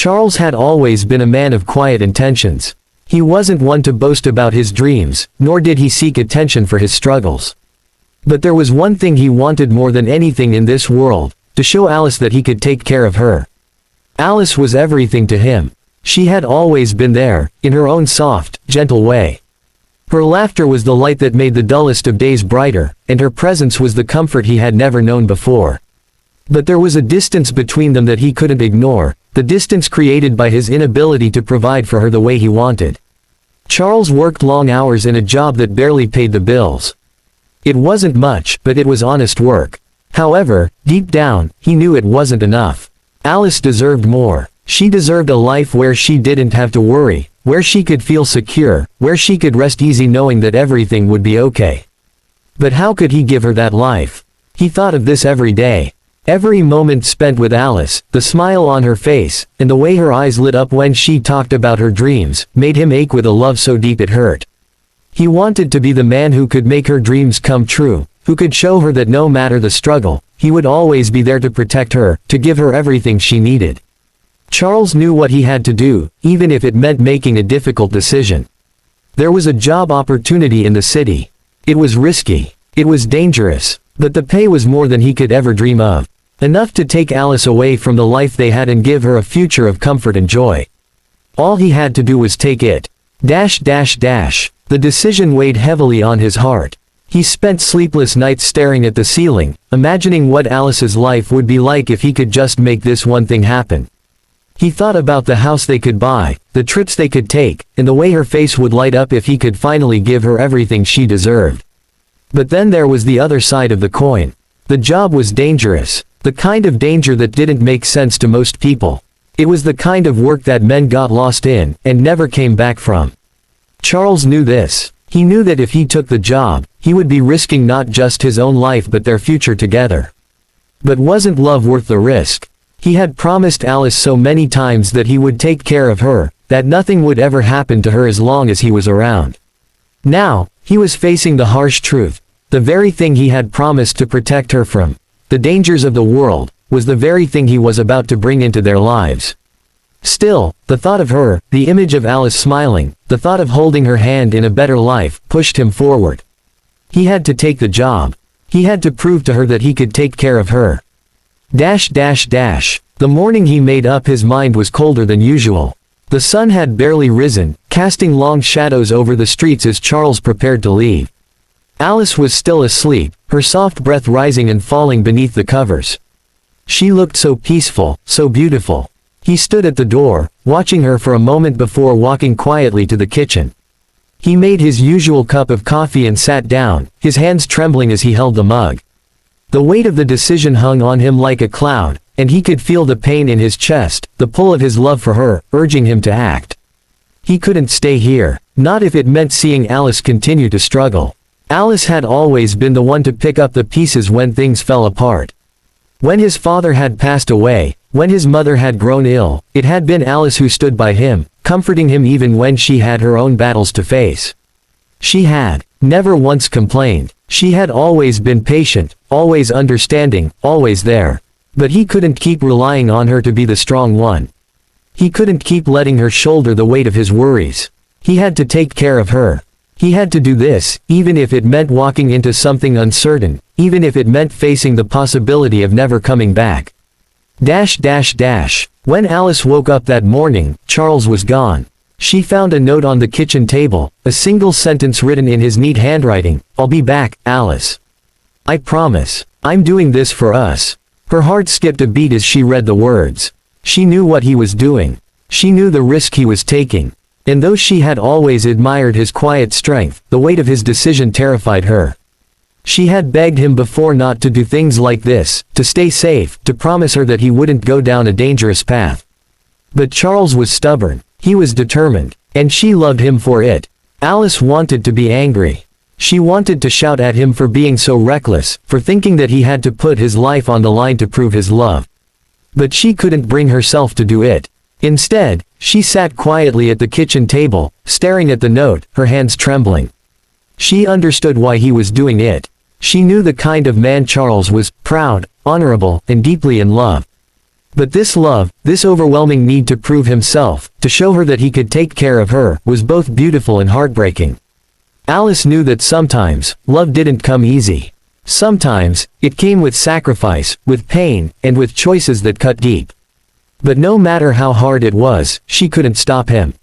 Charles had always been a man of quiet intentions. He wasn't one to boast about his dreams, nor did he seek attention for his struggles. But there was one thing he wanted more than anything in this world: to show Alice that he could take care of her. Alice was everything to him. She had always been there, in her own soft, gentle way. Her laughter was the light that made the dullest of days brighter, and her presence was the comfort he had never known before. But there was a distance between them that he couldn't ignore, the distance created by his inability to provide for her the way he wanted. Charles worked long hours in a job that barely paid the bills. It wasn't much, but it was honest work. However, deep down, he knew it wasn't enough. Alice deserved more. She deserved a life where she didn't have to worry, where she could feel secure, where she could rest easy knowing that everything would be okay. But how could he give her that life? He thought of this every day. Every moment spent with Alice, the smile on her face, and the way her eyes lit up when she talked about her dreams, made him ache with a love so deep it hurt. He wanted to be the man who could make her dreams come true, who could show her that no matter the struggle, he would always be there to protect her, to give her everything she needed. Charles knew what he had to do, even if it meant making a difficult decision. There was a job opportunity in the city. It was risky. It was dangerous. But the pay was more than he could ever dream of. Enough to take Alice away from the life they had and give her a future of comfort and joy. All he had to do was take it. The decision weighed heavily on his heart. He spent sleepless nights staring at the ceiling, imagining what Alice's life would be like if he could just make this one thing happen. He thought about the house they could buy, the trips they could take, and the way her face would light up if he could finally give her everything she deserved. But then there was the other side of the coin. The job was dangerous. The kind of danger that didn't make sense to most people. It was the kind of work that men got lost in, and never came back from. Charles knew this. He knew that if he took the job, he would be risking not just his own life but their future together. But wasn't love worth the risk? He had promised Alice so many times that he would take care of her, that nothing would ever happen to her as long as he was around. Now, he was facing the harsh truth. The very thing he had promised to protect her from, the dangers of the world, was the very thing he was about to bring into their lives. Still, the thought of her, the image of Alice smiling, the thought of holding her hand in a better life, pushed him forward. He had to take the job. He had to prove to her that he could take care of her. The morning he made up his mind was colder than usual. The sun had barely risen, casting long shadows over the streets as Charles prepared to leave. Alice was still asleep, her soft breath rising and falling beneath the covers. She looked so peaceful, so beautiful. He stood at the door, watching her for a moment before walking quietly to the kitchen. He made his usual cup of coffee and sat down, his hands trembling as he held the mug. The weight of the decision hung on him like a cloud, and he could feel the pain in his chest, the pull of his love for her, urging him to act. He couldn't stay here, not if it meant seeing Alice continue to struggle. Alice had always been the one to pick up the pieces when things fell apart. When his father had passed away, when his mother had grown ill, it had been Alice who stood by him, comforting him even when she had her own battles to face. She had never once complained. She had always been patient, always understanding, always there. But he couldn't keep relying on her to be the strong one. He couldn't keep letting her shoulder the weight of his worries. He had to take care of her. He had to do this, even if it meant walking into something uncertain, even if it meant facing the possibility of never coming back. When Alice woke up that morning, Charles was gone. She found a note on the kitchen table, a single sentence written in his neat handwriting: "I'll be back, Alice. I promise. I'm doing this for us." Her heart skipped a beat as she read the words. She knew what he was doing. She knew the risk he was taking. And though she had always admired his quiet strength, the weight of his decision terrified her. She had begged him before not to do things like this, to stay safe, to promise her that he wouldn't go down a dangerous path. But Charles was stubborn. He was determined. And she loved him for it. Alice wanted to be angry. She wanted to shout at him for being so reckless, for thinking that he had to put his life on the line to prove his love. But she couldn't bring herself to do it. Instead, she sat quietly at the kitchen table, staring at the note, her hands trembling. She understood why he was doing it. She knew the kind of man Charles was: proud, honorable, and deeply in love. But this love, this overwhelming need to prove himself, to show her that he could take care of her, was both beautiful and heartbreaking. Alice knew that sometimes, love didn't come easy. Sometimes, it came with sacrifice, with pain, and with choices that cut deep. But no matter how hard it was, she couldn't stop him.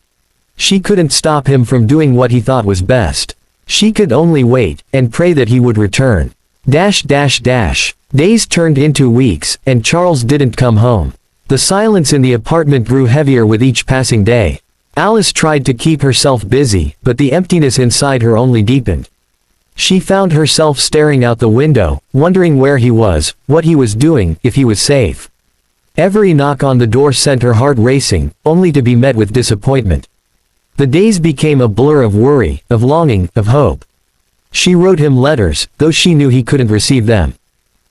She couldn't stop him from doing what he thought was best. She could only wait, and pray that he would return. Days turned into weeks, and Charles didn't come home. The silence in the apartment grew heavier with each passing day. Alice tried to keep herself busy, but the emptiness inside her only deepened. She found herself staring out the window, wondering where he was, what he was doing, if he was safe. Every knock on the door sent her heart racing, only to be met with disappointment. The days became a blur of worry, of longing, of hope. She wrote him letters, though she knew he couldn't receive them.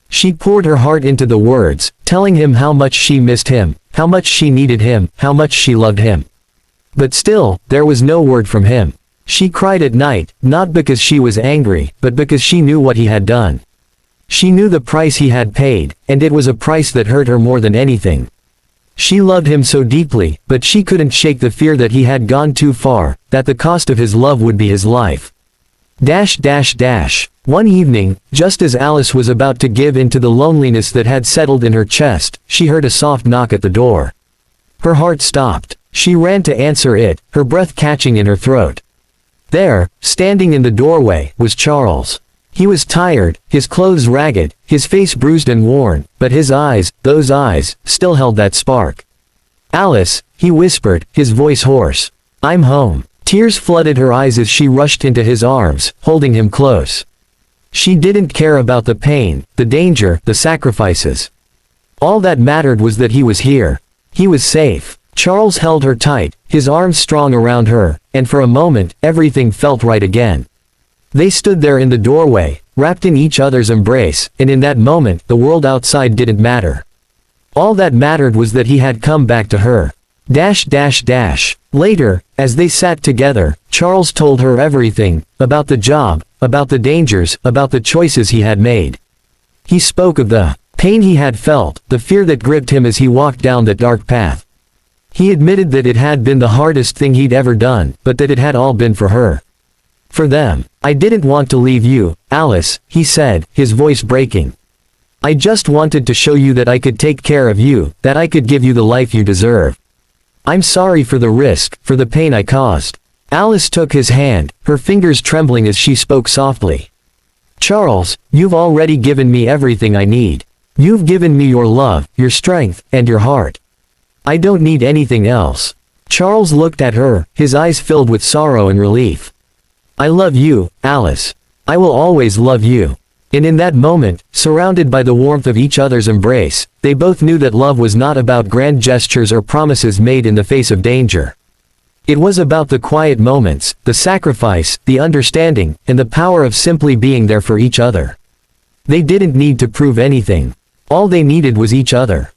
She poured her heart into the words, telling him how much she missed him, how much she needed him, how much she loved him. But still, there was no word from him. She cried at night, not because she was angry, but because she knew what he had done. She knew the price he had paid, and it was a price that hurt her more than anything. She loved him so deeply, but she couldn't shake the fear that he had gone too far, that the cost of his love would be his life. One evening, just as Alice was about to give in to the loneliness that had settled in her chest, she heard a soft knock at the door. Her heart stopped. She ran to answer it, her breath catching in her throat. There, standing in the doorway, was Charles. He was tired, his clothes ragged, his face bruised and worn, but his eyes, those eyes, still held that spark. "Alice," he whispered, his voice hoarse. "I'm home." Tears flooded her eyes as she rushed into his arms, holding him close. She didn't care about the pain, the danger, the sacrifices. All that mattered was that he was here. He was safe. Charles held her tight, his arms strong around her, and for a moment, everything felt right again. They stood there in the doorway, wrapped in each other's embrace, and in that moment, the world outside didn't matter. All that mattered was that he had come back to her. Later, as they sat together, Charles told her everything, about the job, about the dangers, about the choices he had made. He spoke of the pain he had felt, the fear that gripped him as he walked down that dark path. He admitted that it had been the hardest thing he'd ever done, but that it had all been for her. For them. "I didn't want to leave you, Alice," he said, his voice breaking. "I just wanted to show you that I could take care of you, that I could give you the life you deserve. I'm sorry for the risk, for the pain I caused." Alice took his hand, her fingers trembling as she spoke softly. "Charles, you've already given me everything I need. You've given me your love, your strength, and your heart. I don't need anything else." Charles looked at her, his eyes filled with sorrow and relief. "I love you, Alice. I will always love you." And in that moment, surrounded by the warmth of each other's embrace, they both knew that love was not about grand gestures or promises made in the face of danger. It was about the quiet moments, the sacrifice, the understanding, and the power of simply being there for each other. They didn't need to prove anything. All they needed was each other.